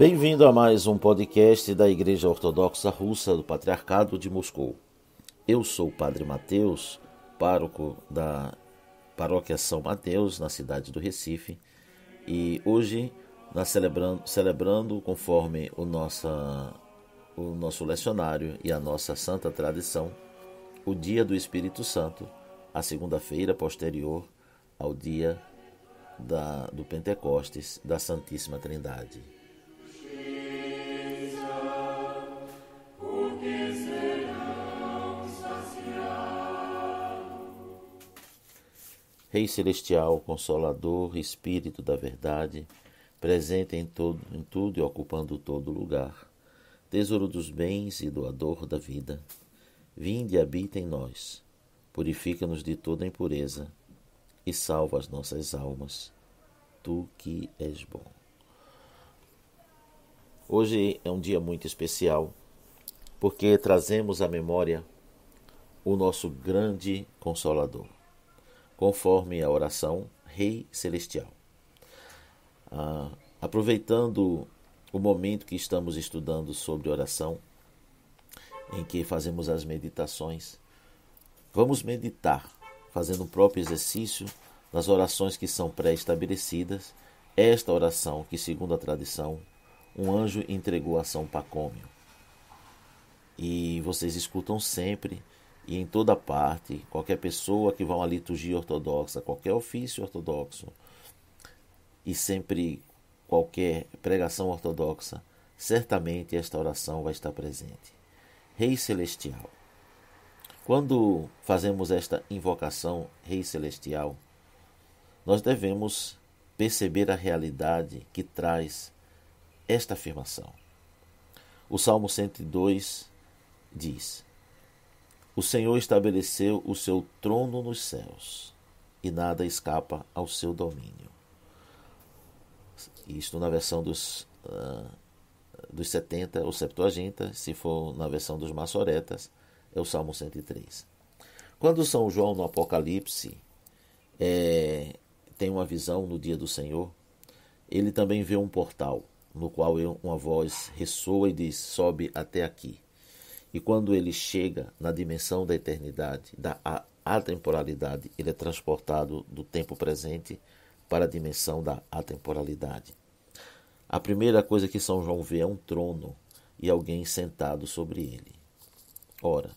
Bem-vindo a mais um podcast da Igreja Ortodoxa Russa do Patriarcado de Moscou. Eu sou o Padre Mateus, pároco da Paróquia São Mateus, na cidade do Recife, e hoje nós celebrando conforme o nosso lecionário e a nossa santa tradição, o dia do Espírito Santo, a segunda-feira posterior ao dia do Pentecostes da Santíssima Trindade. Rei Celestial, Consolador, Espírito da Verdade, presente em tudo e ocupando todo lugar, Tesouro dos bens e doador da vida, vinde e habita em nós, purifica-nos de toda impureza e salva as nossas almas, Tu que és bom. Hoje é um dia muito especial, porque trazemos à memória o nosso grande Consolador, conforme a oração Rei Celestial. Aproveitando o momento que estamos estudando sobre oração, em que fazemos as meditações, vamos meditar, fazendo o próprio exercício nas orações que são pré-estabelecidas, esta oração que, segundo a tradição, um anjo entregou a São Pacômio. E vocês escutam sempre, e em toda parte, qualquer pessoa que vá a uma liturgia ortodoxa, qualquer ofício ortodoxo, e sempre qualquer pregação ortodoxa, certamente esta oração vai estar presente. Rei Celestial. Quando fazemos esta invocação, Rei Celestial, nós devemos perceber a realidade que traz esta afirmação. O Salmo 102 diz: O Senhor estabeleceu o seu trono nos céus, e nada escapa ao seu domínio. Isto na versão dos 70, ou Septuaginta, se for na versão dos Massoretas, é o Salmo 103. Quando São João, no Apocalipse, tem uma visão no dia do Senhor, ele também vê um portal, no qual uma voz ressoa e diz: sobe até aqui. E quando ele chega na dimensão da eternidade, da atemporalidade, ele é transportado do tempo presente para a dimensão da atemporalidade. A primeira coisa que São João vê é um trono e alguém sentado sobre ele. Ora,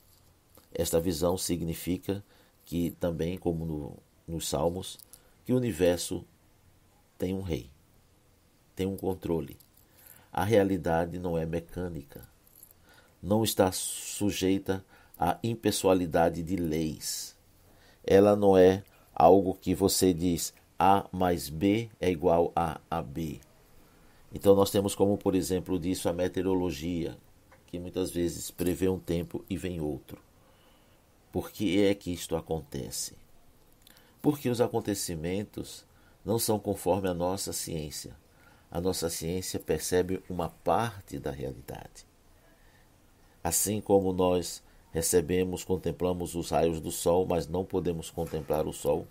esta visão significa que também, como nos Salmos, que o universo tem um rei, tem um controle. A realidade não é mecânica, não está sujeita à impessoalidade de leis. Ela não é algo que você diz A mais B é igual a AB. Então nós temos como, por exemplo, disso a meteorologia, que muitas vezes prevê um tempo e vem outro. Por que é que isto acontece? Porque os acontecimentos não são conforme a nossa ciência. A nossa ciência percebe uma parte da realidade. Assim como nós contemplamos os raios do sol, mas não podemos contemplar o sol,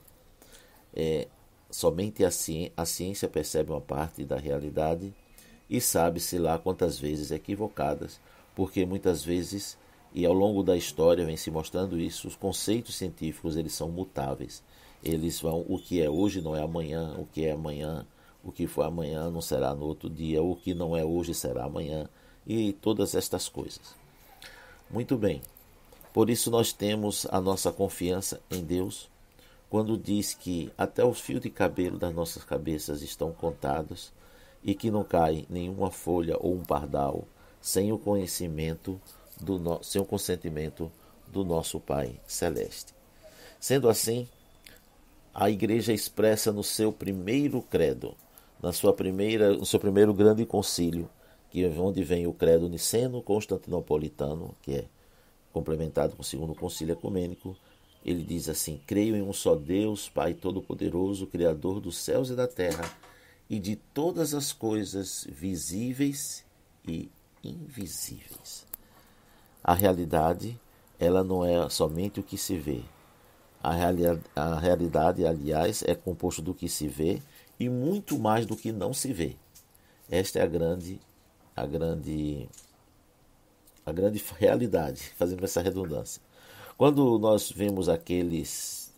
somente a ciência percebe uma parte da realidade e sabe-se lá quantas vezes equivocadas, porque muitas vezes, e ao longo da história vem se mostrando isso, os conceitos científicos eles são mutáveis. Eles vão, o que é hoje não é amanhã, o que é amanhã, o que foi amanhã não será no outro dia, o que não é hoje será amanhã, e todas estas coisas. Muito bem, por isso nós temos a nossa confiança em Deus, quando diz que até os fios de cabelo das nossas cabeças estão contados e que não cai nenhuma folha ou um pardal sem o consentimento do nosso Pai Celeste. Sendo assim, a Igreja expressa no seu primeiro credo, no seu primeiro grande concílio, onde vem o credo niceno-constantinopolitano, que é complementado com o segundo concílio ecumênico, ele diz assim: creio em um só Deus, Pai Todo-Poderoso, Criador dos céus e da terra, e de todas as coisas visíveis e invisíveis. A realidade, ela não é somente o que se vê. A realidade, aliás, é composto do que se vê e muito mais do que não se vê. Esta é a grande a grande realidade, fazendo essa redundância. Quando nós vemos aquelas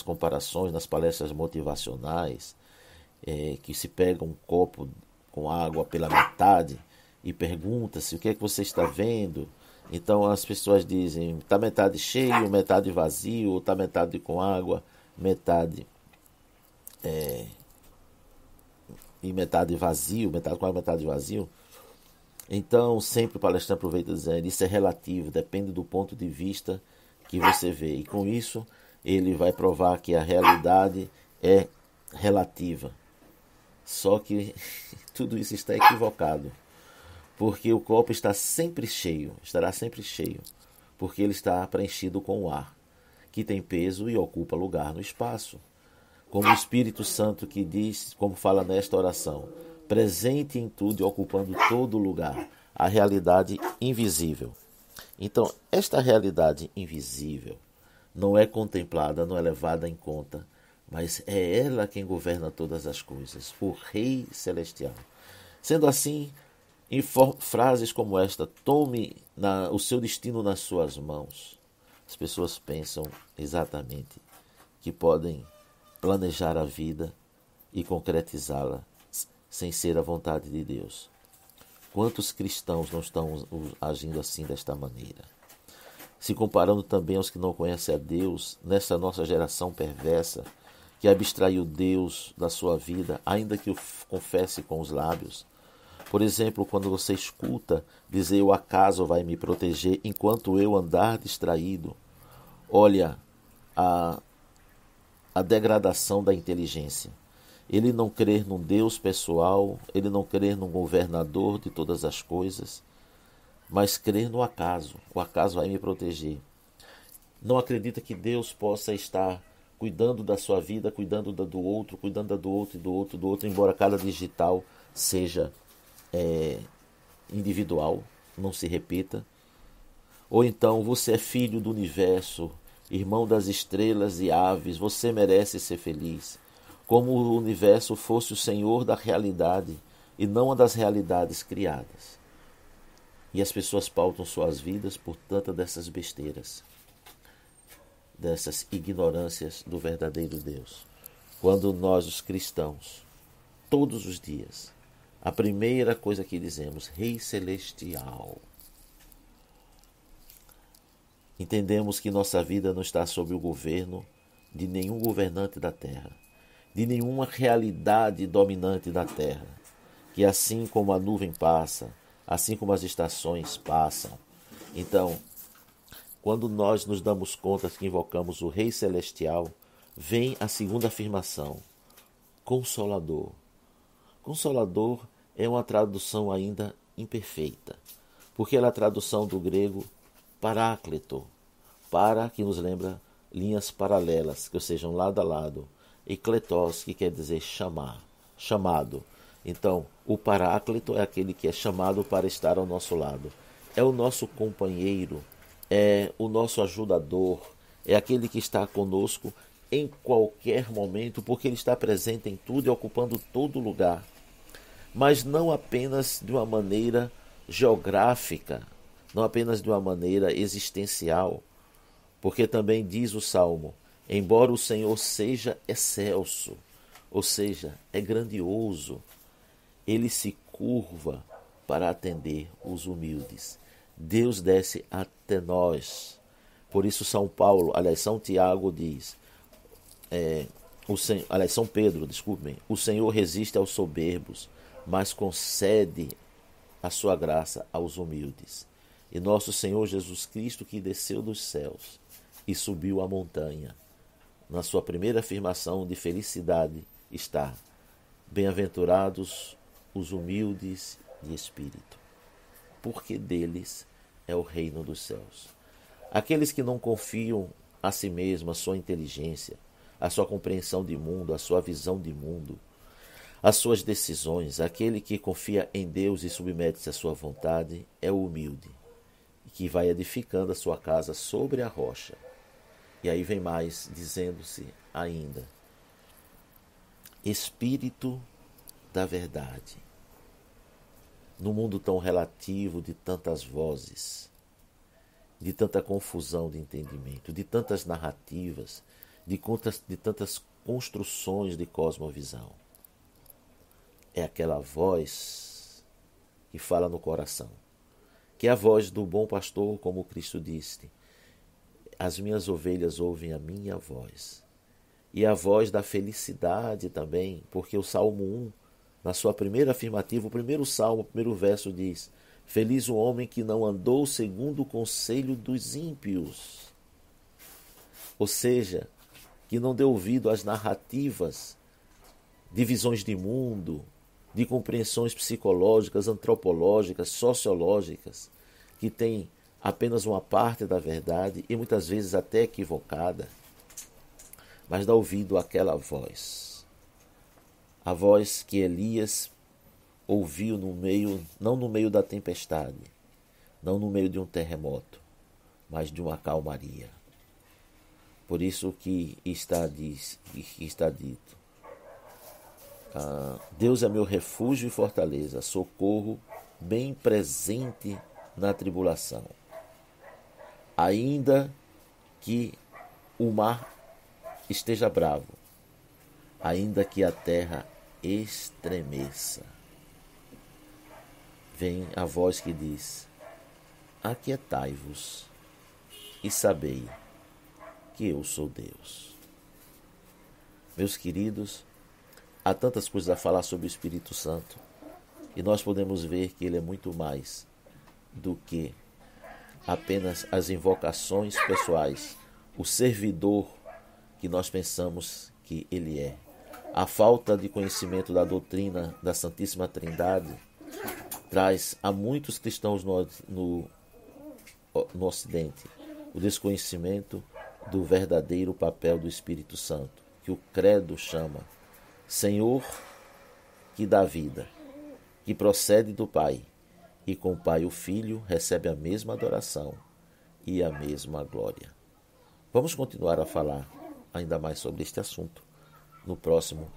comparações nas palestras motivacionais, que se pega um copo com água pela metade e pergunta-se o que é que você está vendo. Então as pessoas dizem, está metade cheio, metade vazio, ou está metade com água, metade e metade vazio, metade com água, metade vazio. Então sempre o palestrante aproveita dizendo, isso é relativo, depende do ponto de vista que você vê. E com isso ele vai provar que a realidade é relativa. Só que tudo isso está equivocado, porque o copo está sempre cheio, estará sempre cheio, porque ele está preenchido com o ar, que tem peso e ocupa lugar no espaço. Como o Espírito Santo que diz, como fala nesta oração, presente em tudo e ocupando todo lugar, a realidade invisível. Então, esta realidade invisível não é contemplada, não é levada em conta, mas é ela quem governa todas as coisas, o Rei Celestial. Sendo assim, em frases como esta, tome o seu destino nas suas mãos, as pessoas pensam exatamente que podem planejar a vida e concretizá-la sem ser a vontade de Deus. Quantos cristãos não estão agindo assim desta maneira? Se comparando também aos que não conhecem a Deus, nessa nossa geração perversa, que abstraiu Deus da sua vida, ainda que o confesse com os lábios. Por exemplo, quando você escuta dizer, o acaso vai me proteger enquanto eu andar distraído. Olha a degradação da inteligência. Ele não crer num Deus pessoal, ele não crer num governador de todas as coisas, mas crer no acaso. O acaso vai me proteger. Não acredita que Deus possa estar cuidando da sua vida, cuidando da do outro, cuidando da do outro e do outro, do outro, embora cada digital seja individual, não se repita. Ou então, você é filho do universo, irmão das estrelas e aves, você merece ser feliz. Como o universo fosse o senhor da realidade e não a das realidades criadas. E as pessoas pautam suas vidas por tanta dessas besteiras, dessas ignorâncias do verdadeiro Deus. Quando nós, os cristãos, todos os dias, a primeira coisa que dizemos, Rei Celestial, entendemos que nossa vida não está sob o governo de nenhum governante da terra, de nenhuma realidade dominante da terra, que assim como a nuvem passa, assim como as estações passam. Então, quando nós nos damos conta que invocamos o Rei Celestial, vem a segunda afirmação, Consolador. Consolador é uma tradução ainda imperfeita, porque ela é a tradução do grego paráclito, para, que nos lembra linhas paralelas, que sejam lado a lado, e kletos, que quer dizer chamar, chamado. Então, o paráclito é aquele que é chamado para estar ao nosso lado. É o nosso companheiro, é o nosso ajudador, é aquele que está conosco em qualquer momento, porque ele está presente em tudo e ocupando todo lugar. Mas não apenas de uma maneira geográfica, não apenas de uma maneira existencial, porque também diz o Salmo, embora o Senhor seja excelso, ou seja, é grandioso, ele se curva para atender os humildes. Deus desce até nós. Por isso São Tiago diz, São Pedro, desculpem, o Senhor resiste aos soberbos, mas concede a sua graça aos humildes. E nosso Senhor Jesus Cristo, que desceu dos céus e subiu a montanha, na sua primeira afirmação de felicidade está, bem-aventurados os humildes de espírito, porque deles é o reino dos céus. Aqueles que não confiam a si mesmos, a sua inteligência, a sua compreensão de mundo, a sua visão de mundo, as suas decisões, aquele que confia em Deus e submete-se à sua vontade, é o humilde, que vai edificando a sua casa sobre a rocha. E aí vem mais, dizendo-se ainda, Espírito da verdade. num mundo tão relativo de tantas vozes, de tanta confusão de entendimento, de tantas narrativas, de tantas construções de cosmovisão. É aquela voz que fala no coração, que é a voz do bom pastor, como Cristo disse: as minhas ovelhas ouvem a minha voz. E a voz da felicidade também, porque o Salmo 1, na sua primeira afirmativa, o primeiro salmo, o primeiro verso diz: feliz o homem que não andou segundo o conselho dos ímpios. Ou seja, que não deu ouvido às narrativas de visões de mundo, de compreensões psicológicas, antropológicas, sociológicas, que têm apenas uma parte da verdade e muitas vezes até equivocada, mas dá ouvido àquela voz. A voz que Elias ouviu não no meio da tempestade, não no meio de um terremoto, mas de uma calmaria. Por isso que está dito: Deus é meu refúgio e fortaleza, socorro bem presente na tribulação. Ainda que o mar esteja bravo, ainda que a terra estremeça, vem a voz que diz: aquietai-vos e sabei que eu sou Deus. Meus queridos, há tantas coisas a falar sobre o Espírito Santo, e nós podemos ver que ele é muito mais do que apenas as invocações pessoais, o servidor que nós pensamos que ele é. A falta de conhecimento da doutrina da Santíssima Trindade traz a muitos cristãos no Ocidente o desconhecimento do verdadeiro papel do Espírito Santo, que o credo chama Senhor que dá vida, que procede do Pai, e com o Pai o Filho recebe a mesma adoração e a mesma glória. Vamos continuar a falar ainda mais sobre este assunto no próximo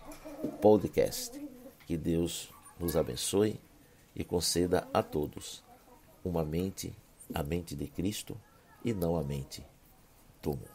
podcast. Que Deus nos abençoe e conceda a todos a mente de Cristo e não a mente do mundo.